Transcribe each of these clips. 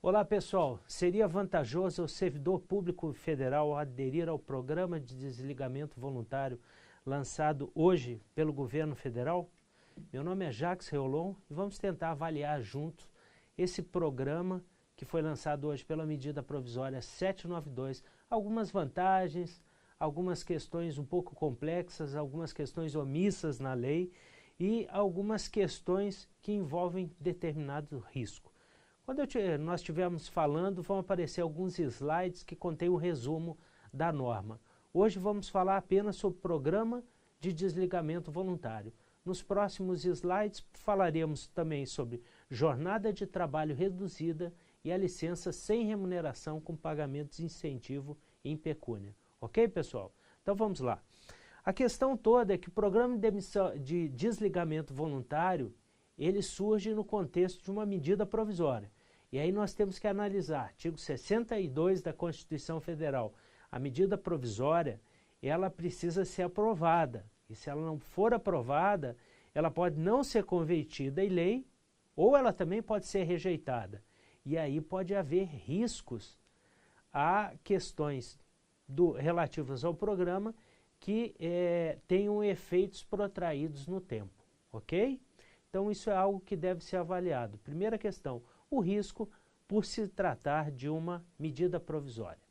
Olá pessoal, seria vantajoso o servidor público federal aderir ao programa de desligamento voluntário lançado hoje pelo governo federal? Meu nome é Jacques Reolon e vamos tentar avaliar juntos esse programa que foi lançado hoje pela medida provisória 792, algumas vantagens, algumas questões um pouco complexas, algumas questões omissas na lei e algumas questões que envolvem determinado risco. Quando nós estivermos falando, vão aparecer alguns slides que contêm o resumo da norma. Hoje vamos falar apenas sobre o programa de desligamento voluntário. Nos próximos slides falaremos também sobre jornada de trabalho reduzida e a licença sem remuneração com pagamento de incentivo em pecúnia. Ok, pessoal? Então vamos lá. A questão toda é que o programa de desligamento voluntário ele surge no contexto de uma medida provisória. E aí nós temos que analisar, artigo 62 da Constituição Federal. A medida provisória, ela precisa ser aprovada. E se ela não for aprovada, ela pode não ser convertida em lei, ou ela também pode ser rejeitada. E aí pode haver riscos a questões relativas ao programa que tenham efeitos protraídos no tempo, ok? Então isso é algo que deve ser avaliado. Primeira questão, o risco por se tratar de uma medida provisória.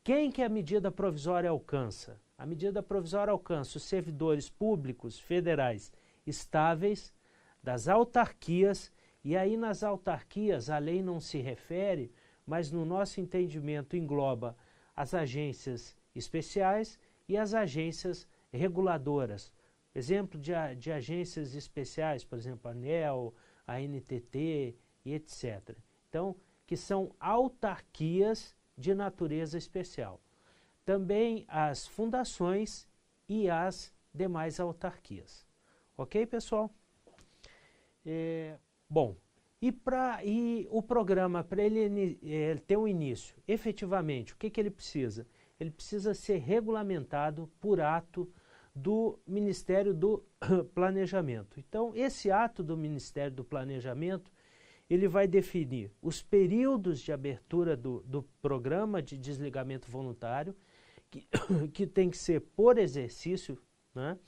Quem que a medida provisória alcança? A medida provisória alcança os servidores públicos federais estáveis, das autarquias, e aí nas autarquias a lei não se refere, mas no nosso entendimento engloba as agências especiais e as agências reguladoras. Exemplo de agências especiais, por exemplo, a ANEEL, a NTT e etc. Então, que são autarquias de natureza especial. Também as fundações e as demais autarquias. Ok, pessoal? Bom, e o programa, para ele ter um início, efetivamente, o que ele precisa? Ele precisa ser regulamentado por ato do Ministério do Planejamento. Então, esse ato do Ministério do Planejamento, ele vai definir os períodos de abertura do programa de desligamento voluntário, que tem que ser por exercício, né?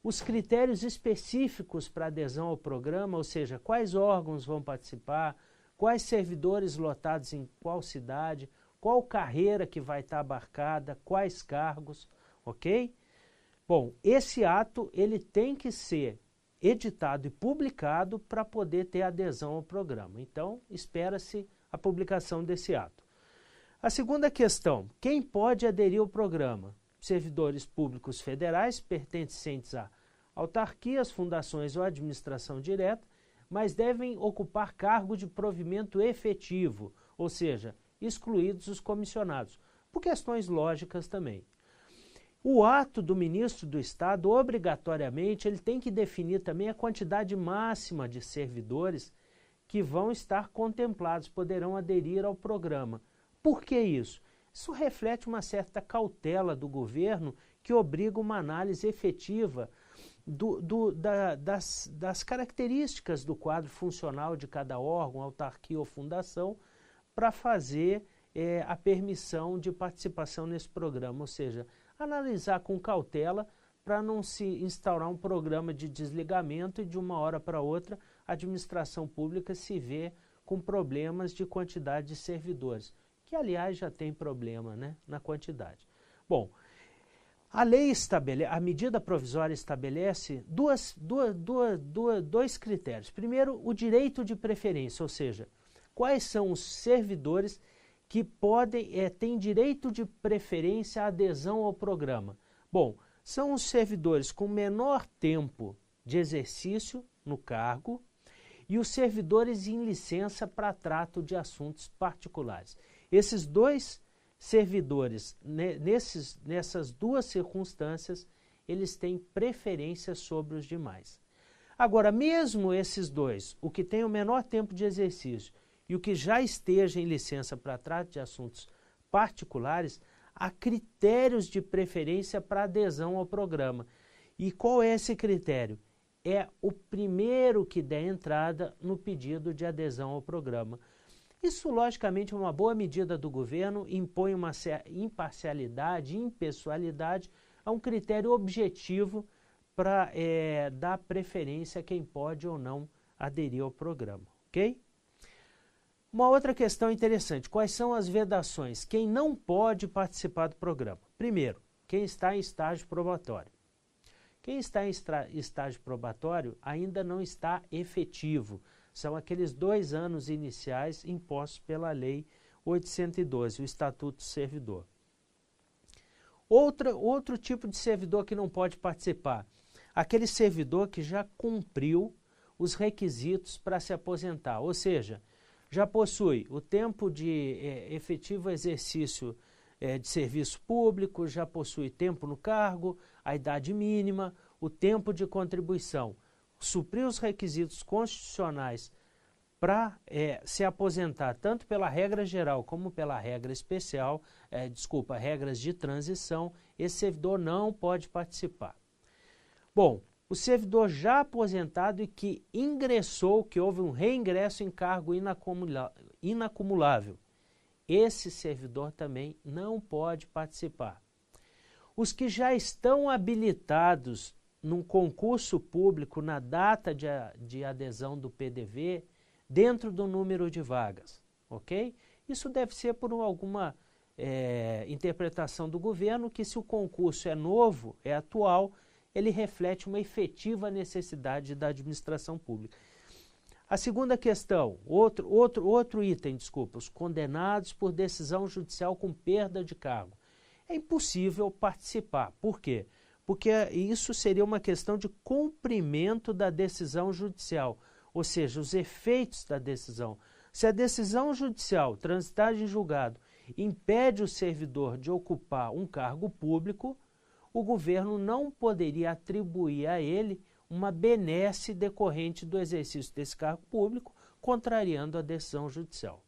Os critérios específicos para adesão ao programa, ou seja, quais órgãos vão participar, quais servidores lotados em qual cidade, qual carreira que vai estar abarcada, quais cargos, ok? Bom, esse ato ele tem que ser editado e publicado para poder ter adesão ao programa. Então, espera-se a publicação desse ato. A segunda questão, quem pode aderir ao programa? Servidores públicos federais pertencentes a autarquias, fundações ou administração direta, mas devem ocupar cargo de provimento efetivo, ou seja, excluídos os comissionados, por questões lógicas também. O ato do ministro do Estado, obrigatoriamente, ele tem que definir também a quantidade máxima de servidores que vão estar contemplados, poderão aderir ao programa. Por que isso? Isso reflete uma certa cautela do governo que obriga uma análise efetiva das características do quadro funcional de cada órgão, autarquia ou fundação para fazer a permissão de participação nesse programa, ou seja, analisar com cautela para não se instaurar um programa de desligamento e de uma hora para outra a administração pública se vê com problemas de quantidade de servidores, que aliás já tem problema, né, na quantidade. Bom, a lei a medida provisória estabelece dois critérios. Primeiro, o direito de preferência, ou seja, quais são os servidores que têm direito de preferência à adesão ao programa. Bom, são os servidores com menor tempo de exercício no cargo e os servidores em licença para trato de assuntos particulares. Esses dois servidores, nessas duas circunstâncias, eles têm preferência sobre os demais. Agora, mesmo esses dois, o que tem o menor tempo de exercício e o que já esteja em licença para trato de assuntos particulares, há critérios de preferência para adesão ao programa. E qual é esse critério? É o primeiro que der entrada no pedido de adesão ao programa. Isso, logicamente, é uma boa medida do governo, impõe uma imparcialidade, impessoalidade a um critério objetivo para dar preferência a quem pode ou não aderir ao programa, ok? Uma outra questão interessante, quais são as vedações? Quem não pode participar do programa? Primeiro, quem está em estágio probatório. Quem está em estágio probatório ainda não está efetivo. São aqueles 2 anos iniciais impostos pela Lei 812, o Estatuto do Servidor. Outro tipo de servidor que não pode participar, aquele servidor que já cumpriu os requisitos para se aposentar, ou seja, já possui o tempo de efetivo exercício de serviço público, já possui tempo no cargo, a idade mínima, o tempo de contribuição, suprir os requisitos constitucionais para se aposentar, tanto pela regra geral como pela regra especial, regras de transição, esse servidor não pode participar. Bom, o servidor já aposentado e que ingressou, que houve um reingresso em cargo inacumulável, esse servidor também não pode participar. Os que já estão habilitados num concurso público na data de adesão do PDV, dentro do número de vagas, ok? Isso deve ser por alguma interpretação do governo, que se o concurso é novo, é atual, ele reflete uma efetiva necessidade da administração pública. A segunda questão, outro item, os condenados por decisão judicial com perda de cargo. É impossível participar. Por quê? Porque isso seria uma questão de cumprimento da decisão judicial, ou seja, os efeitos da decisão. Se a decisão judicial transitada em julgado impede o servidor de ocupar um cargo público, o governo não poderia atribuir a ele uma benesse decorrente do exercício desse cargo público, contrariando a decisão judicial.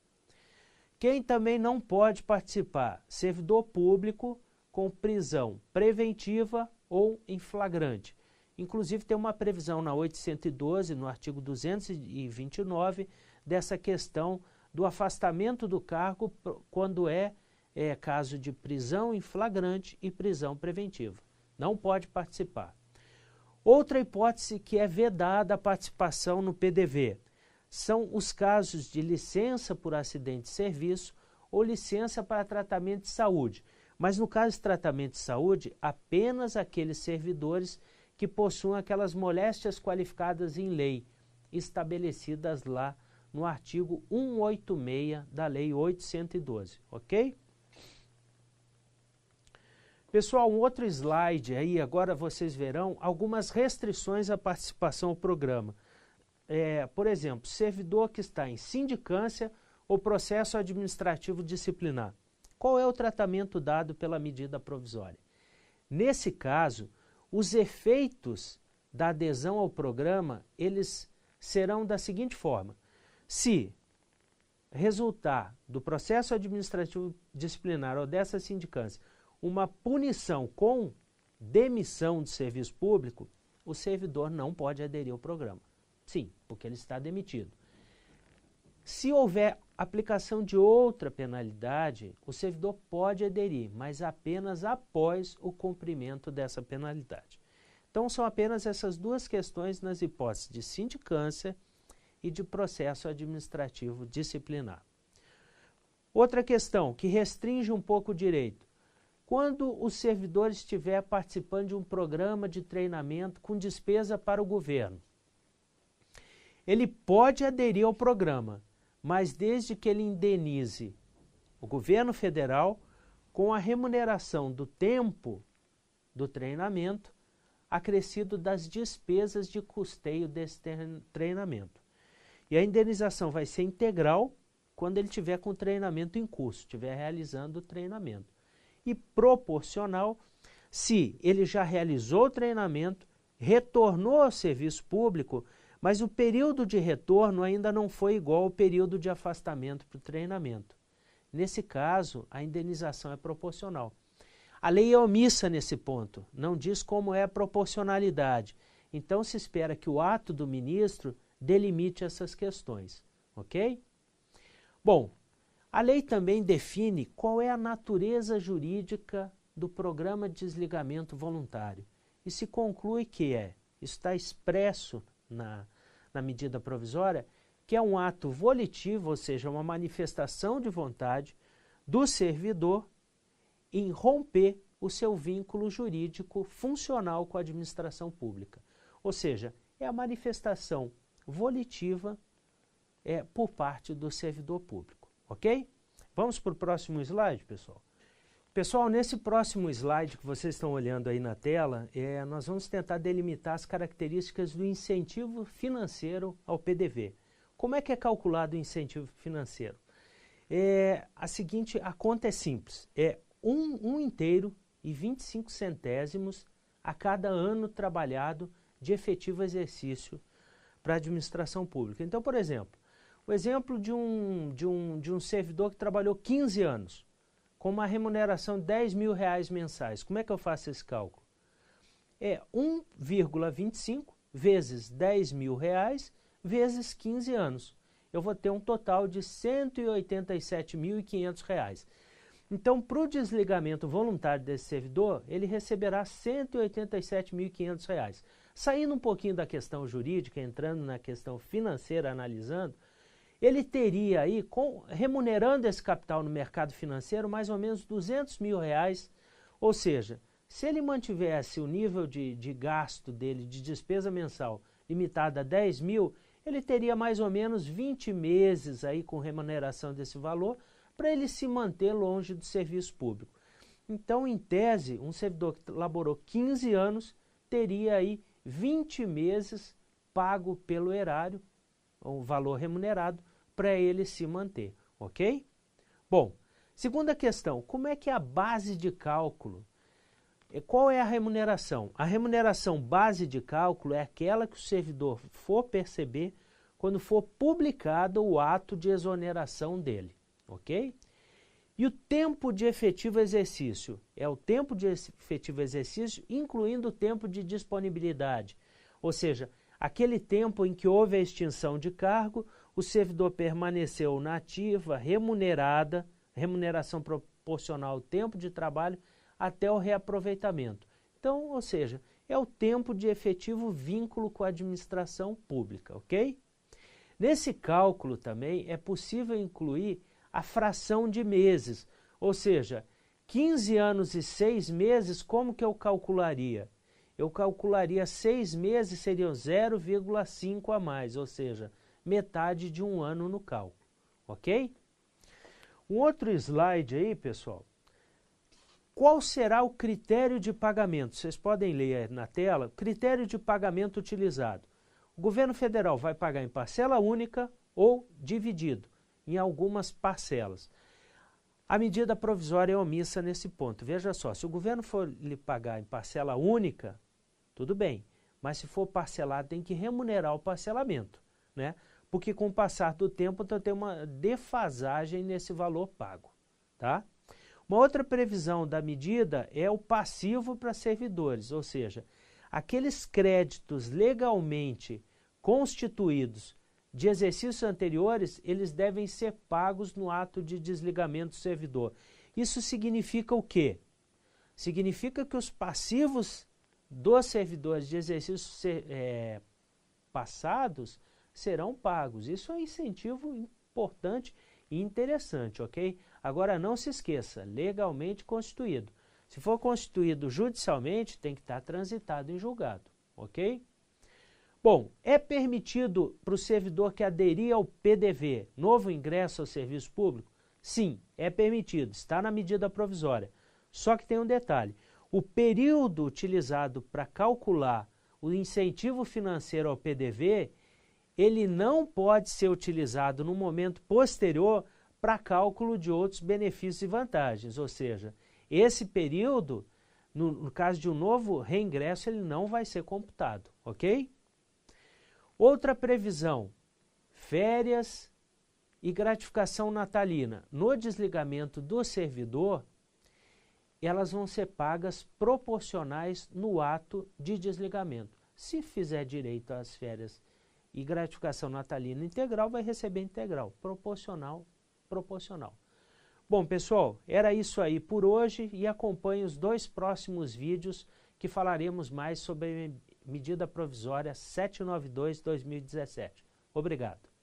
Quem também não pode participar? Servidor público com prisão preventiva ou em flagrante. Inclusive tem uma previsão na 812, no artigo 229, dessa questão do afastamento do cargo quando é caso de prisão em flagrante e prisão preventiva. Não pode participar. Outra hipótese que é vedada a participação no PDV são os casos de licença por acidente de serviço ou licença para tratamento de saúde. Mas no caso de tratamento de saúde, apenas aqueles servidores que possuam aquelas moléstias qualificadas em lei, estabelecidas lá no artigo 186 da Lei 812, ok? Pessoal, um outro slide aí, agora vocês verão algumas restrições à participação ao programa. Por exemplo, servidor que está em sindicância ou processo administrativo disciplinar. Qual é o tratamento dado pela medida provisória? Nesse caso, os efeitos da adesão ao programa, eles serão da seguinte forma. Se resultar do processo administrativo disciplinar ou dessa sindicância uma punição com demissão de serviço público, o servidor não pode aderir ao programa. Sim, porque ele está demitido. Se houver aplicação de outra penalidade, o servidor pode aderir, mas apenas após o cumprimento dessa penalidade. Então, são apenas essas duas questões nas hipóteses de sindicância e de processo administrativo disciplinar. Outra questão que restringe um pouco o direito. Quando o servidor estiver participando de um programa de treinamento com despesa para o governo, ele pode aderir ao programa, mas desde que ele indenize o governo federal com a remuneração do tempo do treinamento acrescido das despesas de custeio desse treinamento. E a indenização vai ser integral quando ele estiver com o treinamento em curso, estiver realizando o treinamento. E proporcional se ele já realizou o treinamento, retornou ao serviço público, mas o período de retorno ainda não foi igual ao período de afastamento para o treinamento. Nesse caso, a indenização é proporcional. A lei é omissa nesse ponto, não diz como é a proporcionalidade. Então se espera que o ato do ministro delimite essas questões, ok? Bom, a lei também define qual é a natureza jurídica do programa de desligamento voluntário e se conclui que isso está expresso na medida provisória, que é um ato volitivo, ou seja, uma manifestação de vontade do servidor em romper o seu vínculo jurídico funcional com a administração pública. Ou seja, é a manifestação volitiva por parte do servidor público, ok? Vamos para o próximo slide, pessoal. Pessoal, nesse próximo slide que vocês estão olhando aí na tela, nós vamos tentar delimitar as características do incentivo financeiro ao PDV. Como é que é calculado o incentivo financeiro? A conta é simples, é 1,25 a cada ano trabalhado de efetivo exercício para a administração pública. Então, por exemplo, o exemplo de um servidor que trabalhou 15 anos, com uma remuneração de R$10.000 mensais. Como é que eu faço esse cálculo? É 1,25 vezes R$10.000 vezes 15 anos. Eu vou ter um total de R$187.500. Então, para o desligamento voluntário desse servidor, ele receberá R$187.500. Saindo um pouquinho da questão jurídica, entrando na questão financeira, analisando, ele teria aí, remunerando esse capital no mercado financeiro, mais ou menos R$200.000, ou seja, se ele mantivesse o nível de gasto dele, de despesa mensal, limitado a 10 mil, ele teria mais ou menos 20 meses aí com remuneração desse valor para ele se manter longe do serviço público. Então, em tese, um servidor que laborou 15 anos teria aí 20 meses pago pelo erário, o valor remunerado, para ele se manter, ok? Bom, segunda questão, como é que é a base de cálculo? Qual é a remuneração? A remuneração base de cálculo é aquela que o servidor for perceber quando for publicado o ato de exoneração dele, ok? E o tempo de efetivo exercício? É o tempo de efetivo exercício, incluindo o tempo de disponibilidade, ou seja, aquele tempo em que houve a extinção de cargo, o servidor permaneceu na ativa, remunerada, remuneração proporcional ao tempo de trabalho, até o reaproveitamento. Então, ou seja, é o tempo de efetivo vínculo com a administração pública, ok? Nesse cálculo também é possível incluir a fração de meses, ou seja, 15 anos e 6 meses, como que eu calcularia? Eu calcularia 6 meses, seriam 0,5 a mais, ou seja, metade de um ano no cálculo, ok? Um outro slide aí, pessoal. Qual será o critério de pagamento? Vocês podem ler na tela. Critério de pagamento utilizado. O governo federal vai pagar em parcela única ou dividido em algumas parcelas. A medida provisória é omissa nesse ponto. Veja só, se o governo for lhe pagar em parcela única, tudo bem, mas se for parcelado tem que remunerar o parcelamento, né? Porque com o passar do tempo então, tem uma defasagem nesse valor pago, tá? Uma outra previsão da medida é o passivo para servidores, ou seja, aqueles créditos legalmente constituídos de exercícios anteriores, eles devem ser pagos no ato de desligamento do servidor. Isso significa o quê? Significa que os passivos dos servidores de exercícios passados serão pagos. Isso é um incentivo importante e interessante, ok? Agora não se esqueça, legalmente constituído. Se for constituído judicialmente, tem que estar transitado em julgado, ok? Bom, é permitido para o servidor que aderir ao PDV, novo ingresso ao serviço público? Sim, é permitido, está na medida provisória. Só que tem um detalhe, o período utilizado para calcular o incentivo financeiro ao PDV, ele não pode ser utilizado no momento posterior para cálculo de outros benefícios e vantagens, ou seja, esse período, no caso de um novo reingresso, ele não vai ser computado, ok? Outra previsão, férias e gratificação natalina. No desligamento do servidor, elas vão ser pagas proporcionais no ato de desligamento. Se fizer direito às férias e gratificação natalina integral, vai receber integral, proporcional proporcional. Bom, pessoal, era isso aí por hoje e acompanhe os 2 próximos vídeos que falaremos mais sobre a medida provisória 792/2017. Obrigado.